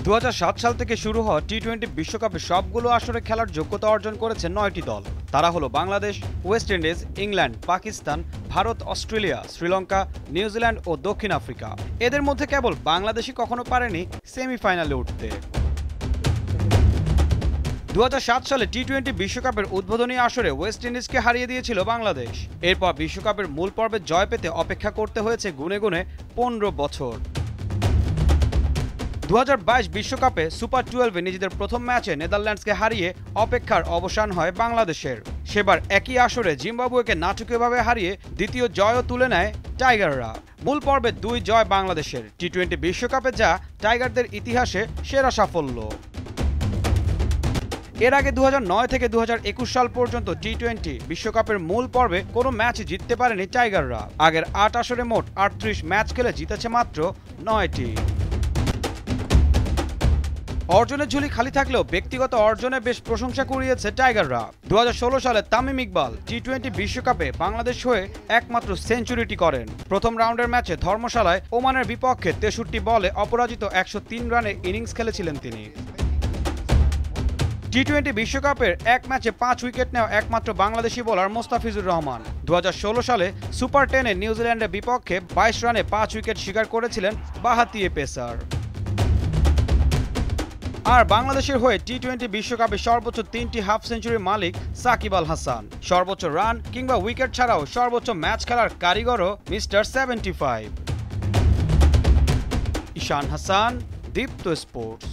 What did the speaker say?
2007 সাল থেকে শুরু হওয়া টি-20 বিশ্বকাপে সবগুলো আসরে খেলার যোগ্যতা অর্জন করেছে 9টি দল। তারা হলো Bangladesh, West Indies, England, Pakistan, Bharat, Australia, Sri Lanka, New Zealand ও দক্ষিণ আফ্রিকা। এদের মধ্যে কেবল বাংলাদেশই কখনো পারেনি সেমিফাইনালে উঠতে। 2007 সালে টি-20 বিশ্বকাপের উদ্বোধনী আসরে ওয়েস্ট ইন্ডিজকে হারিয়ে দিয়েছিল বাংলাদেশ। এরপর বিশ্বকাপের মূল পর্বে জয় পেতে অপেক্ষা করতে হয়েছে গুনে গুনে 15 বছর। 2022 বিশ্বকাপে সুপার 12-এ নিজেদের প্রথম ম্যাচে নেদারল্যান্ডসকে হারিয়ে অপেক্ষার অবসান হয় বাংলাদেশের। সেবার একই আসরে জিম্বাবুয়েকে নাটকীয়ভাবে হারিয়ে দ্বিতীয় জয়ও তুলে নেয় টাইগাররা। মূল পর্বে 2 জয় বাংলাদেশের। টি-20 বিশ্বকাপে যা টাইগারদের ইতিহাসে সেরা সাফল্য। এর আগে 2009 থেকে 2021 সাল পর্যন্ত টি-20 বিশ্বকাপের মূল পর্বে কোনো ম্যাচ জিততে পারেনি টাইগাররা। আগের 8 আসরে মোট 38 ম্যাচ খেলে জিতেছে মাত্র 9টি। অর্জনের ঝুলি খালি থাকলেও ব্যক্তিগত অর্জনে বেশ প্রশংসা কুড়িয়েছে টাইগাররা। 2016 সালে তামিম ইকবাল টি-20 বিশ্বকাপে বাংলাদেশ হয়ে একমাত্র সেঞ্চুরিটি করেন। প্রথম রাউন্ডের ম্যাচে ধর্মশালায় ওমানের বিপক্ষে 63 বলে অপরাজিত 103 রানের ইনিংস খেলেছিলেন তিনি। টি-20 বিশ্বকাপের এক ম্যাচে 5 উইকেট নেওয়া একমাত্র বাংলাদেশি বোলার মোস্তাফিজুর রহমান। 2016 সালে সুপার 10-এ নিউজিল্যান্ডের বিপক্ষে 22 রানে 5 উইকেট শিকার করেছিলেন বাঁহাতি পেসার। আর বাংলাদেশের হয়ে টি-20 বিশ্বকাপে সর্বোচ্চ 3টি হাফ সেঞ্চুরির মালিক সাকিব আল হাসান। সর্বোচ্চ রান কিংবা উইকেট ছাড়াও সর্বোচ্চ ম্যাচ খেলার কারিগরও মিস্টার 75। ঈশান হাসান, দীপ্ত স্পোর্টস।